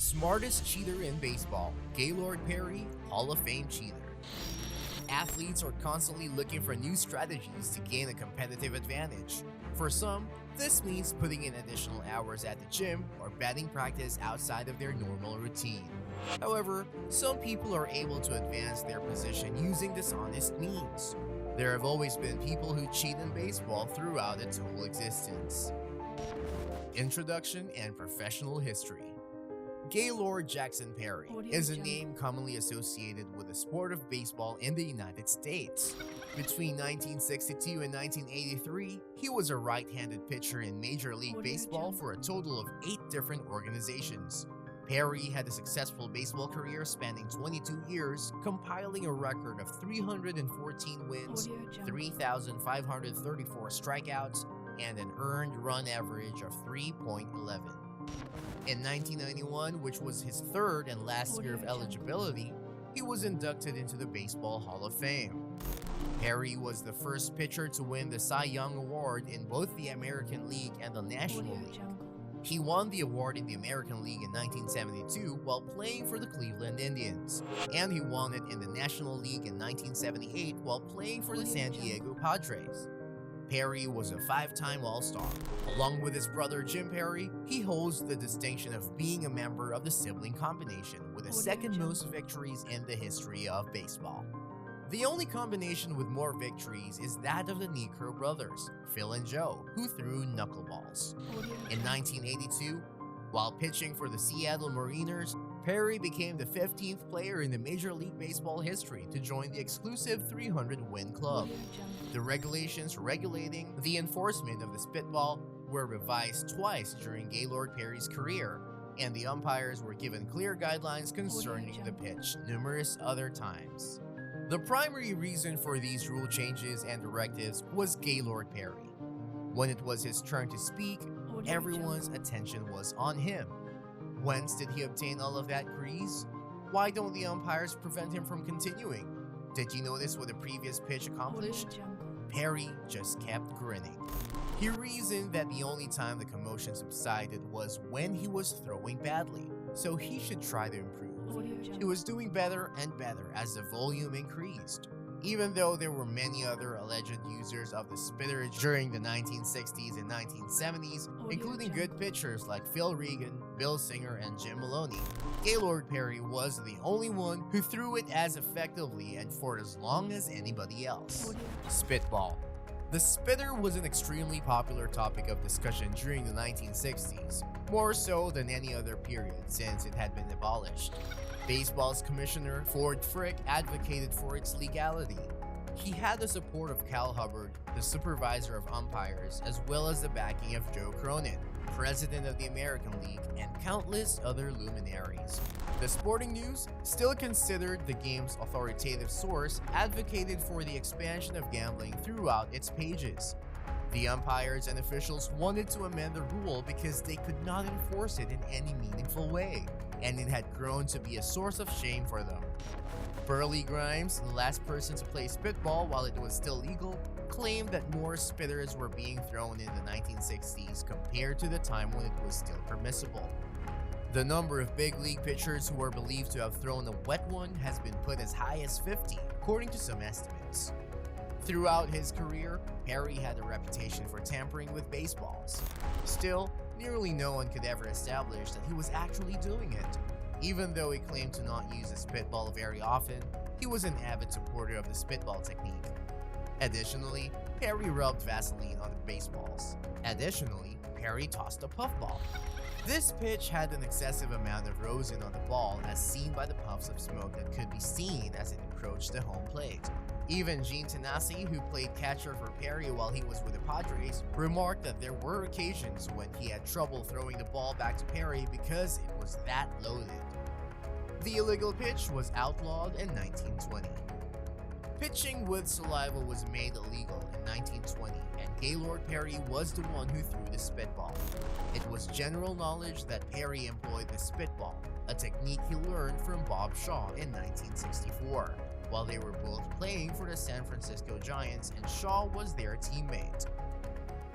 Smartest cheater in baseball, Gaylord Perry, Hall of Fame cheater. Athletes are constantly looking for new strategies to gain a competitive advantage. For some, this means putting in additional hours at the gym or batting practice outside of their normal routine. However, some people are able to advance their position using dishonest means. There have always been people who cheat in baseball throughout its whole existence. Introduction and professional history. Gaylord Jackson Perry is a name commonly associated with the sport of baseball in the United States. Between 1962 and 1983, he was a right-handed pitcher in Major League Baseball for a total of 8 different organizations. Perry had a successful baseball career spanning 22 years, compiling a record of 314 wins, 3,534 strikeouts, and an earned run average of 3.11. In 1991, which was his third and last year of eligibility, he was inducted into the Baseball Hall of Fame. Perry was the first pitcher to win the Cy Young Award in both the American League and the National League. He won the award in the American League in 1972 while playing for the Cleveland Indians, and he won it in the National League in 1978 while playing for the San Diego Padres. Perry was a 5-time All-Star. Along with his brother Jim Perry, he holds the distinction of being a member of the sibling combination with the second most victories in the history of baseball. The only combination with more victories is that of the Niekro brothers, Phil and Joe, who threw knuckleballs. In 1982, while pitching for the Seattle Mariners, Perry became the 15th player in the Major League Baseball history to join the exclusive 300-win club. The regulations regulating the enforcement of the spitball were revised twice during Gaylord Perry's career, and the umpires were given clear guidelines concerning the pitch numerous other times. The primary reason for these rule changes and directives was Gaylord Perry. When it was his turn to speak, everyone's attention was on him. Whence did he obtain all of that grease? Why don't the umpires prevent him from continuing? Did you notice what the previous pitch accomplished? Perry just kept grinning. He reasoned that the only time the commotion subsided was when he was throwing badly, so he should try to improve. He was doing better and better as the volume increased. Even though there were many other alleged users of the spitter during the 1960s and 1970s, including good pitchers like Phil Regan, Bill Singer, and Jim Maloney, Gaylord Perry was the only one who threw it as effectively and for as long as anybody else. Spitball. The spitter was an extremely popular topic of discussion during the 1960s, more so than any other period since it had been abolished. Baseball's commissioner, Ford Frick, advocated for its legality. He had the support of Cal Hubbard, the supervisor of umpires, as well as the backing of Joe Cronin, president of the American League, and countless other luminaries. The Sporting News, still considered the game's authoritative source, advocated for the expansion of gambling throughout its pages. The umpires and officials wanted to amend the rule because they could not enforce it in any meaningful way, and it had grown to be a source of shame for them. Burley Grimes, the last person to play spitball while it was still legal, claimed that more spitters were being thrown in the 1960s compared to the time when it was still permissible. The number of big league pitchers who are believed to have thrown a wet one has been put as high as 50, according to some estimates. Throughout his career, Perry had a reputation for tampering with baseballs. Still, nearly no one could ever establish that he was actually doing it. Even though he claimed to not use a spitball very often, he was an avid supporter of the spitball technique. Additionally, Perry rubbed Vaseline on the baseballs. Additionally, Perry tossed a puffball. This pitch had an excessive amount of rosin on the ball as seen by the puffs of smoke that could be seen as it approached the home plate. Even Gene Tenassi, who played catcher for Perry while he was with the Padres, remarked that there were occasions when he had trouble throwing the ball back to Perry because it was that loaded. The illegal pitch was outlawed in 1920. Pitching with saliva was made illegal in 1920, and Gaylord Perry was the one who threw the spitball. It was general knowledge that Perry employed the spitball, a technique he learned from Bob Shaw in 1964, while they were both playing for the San Francisco Giants and Shaw was their teammate.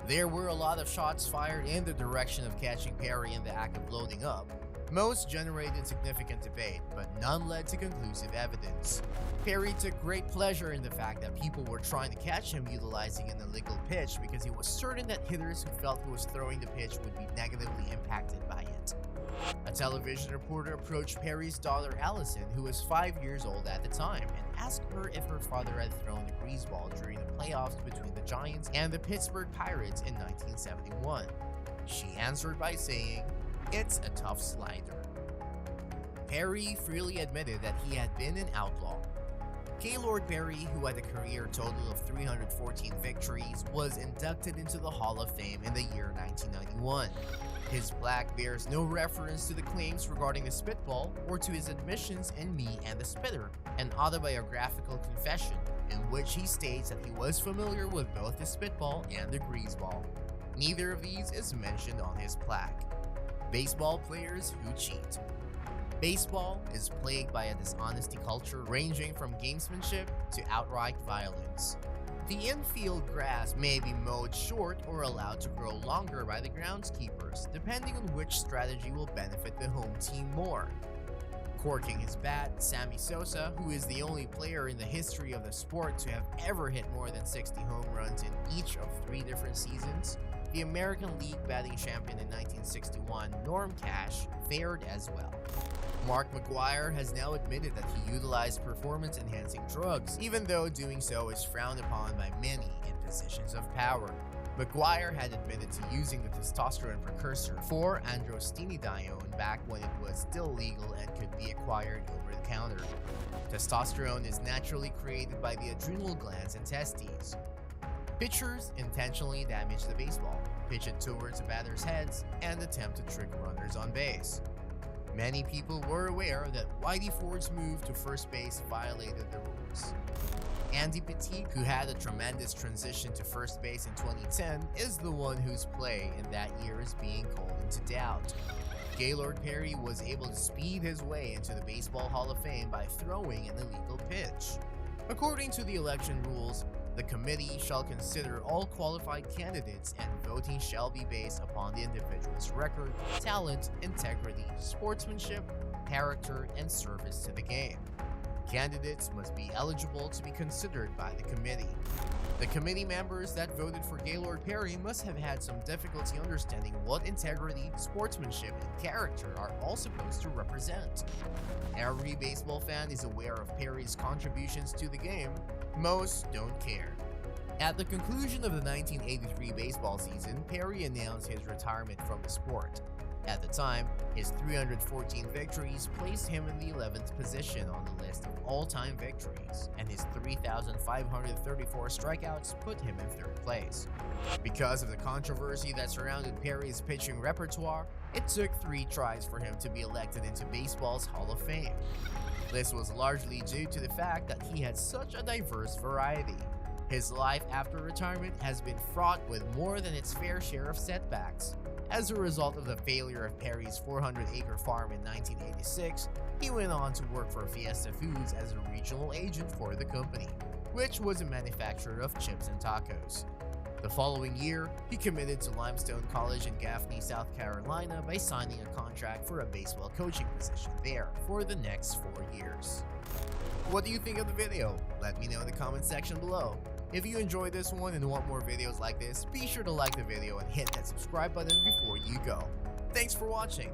There were a lot of shots fired in the direction of catching Perry in the act of loading up, Most generated significant debate, but none led to conclusive evidence. Perry took great pleasure in the fact that people were trying to catch him utilizing an illegal pitch because he was certain that hitters who felt he was throwing the pitch would be negatively impacted by it. A television reporter approached Perry's daughter Allison, who was 5 years old at the time, and asked her if her father had thrown a greaseball during the playoffs between the Giants and the Pittsburgh Pirates in 1971. She answered by saying, "It's a tough slider." Perry freely admitted that he had been an outlaw. Gaylord Perry, who had a career total of 314 victories, was inducted into the Hall of Fame in the year 1991. His plaque bears no reference to the claims regarding the spitball or to his admissions in Me and the Spitter, an autobiographical confession in which he states that he was familiar with both the spitball and the greaseball. Neither of these is mentioned on his plaque. Baseball players who cheat. Baseball is plagued by a dishonesty culture ranging from gamesmanship to outright violence. The infield grass may be mowed short or allowed to grow longer by the groundskeepers, depending on which strategy will benefit the home team more. Corking his bat, Sammy Sosa, who is the only player in the history of the sport to have ever hit more than 60 home runs in each of 3 different seasons, the American League batting champion in 1961, Norm Cash, fared as well. Mark McGwire has now admitted that he utilized performance-enhancing drugs, even though doing so is frowned upon by many in positions of power. McGwire had admitted to using the testosterone precursor 4-androstenedione back when it was still legal and could be acquired over the counter. Testosterone is naturally created by the adrenal glands and testes. Pitchers intentionally damage the baseball, pitch it towards the batter's heads, and attempt to trick runners on base. Many people were aware that Whitey Ford's move to first base violated the rules. Andy Pettitte, who had a tremendous transition to first base in 2010, is the one whose play in that year is being called into doubt. Gaylord Perry was able to speed his way into the Baseball Hall of Fame by throwing an illegal pitch. According to the election rules, the committee shall consider all qualified candidates and voting shall be based upon the individual's record, talent, integrity, sportsmanship, character, and service to the game. Candidates must be eligible to be considered by the committee. The committee members that voted for Gaylord Perry must have had some difficulty understanding what integrity, sportsmanship, and character are all supposed to represent. Every baseball fan is aware of Perry's contributions to the game. Most don't care. At the conclusion of the 1983 baseball season, Perry announced his retirement from the sport. At the time, his 314 victories placed him in the 11th position on the list of all-time victories, and his 3,534 strikeouts put him in 3rd place. Because of the controversy that surrounded Perry's pitching repertoire, it took 3 tries for him to be elected into baseball's Hall of Fame. This was largely due to the fact that he had such a diverse variety. His life after retirement has been fraught with more than its fair share of setbacks. As a result of the failure of Perry's 400-acre farm in 1986, he went on to work for Fiesta Foods as a regional agent for the company, which was a manufacturer of chips and tacos. The following year, he committed to Limestone College in Gaffney, South Carolina by signing a contract for a baseball coaching position there for the next 4 years. What do you think of the video? Let me know in the comment section below. If you enjoyed this one and want more videos like this, be sure to like the video and hit that subscribe button before you go. Thanks for watching.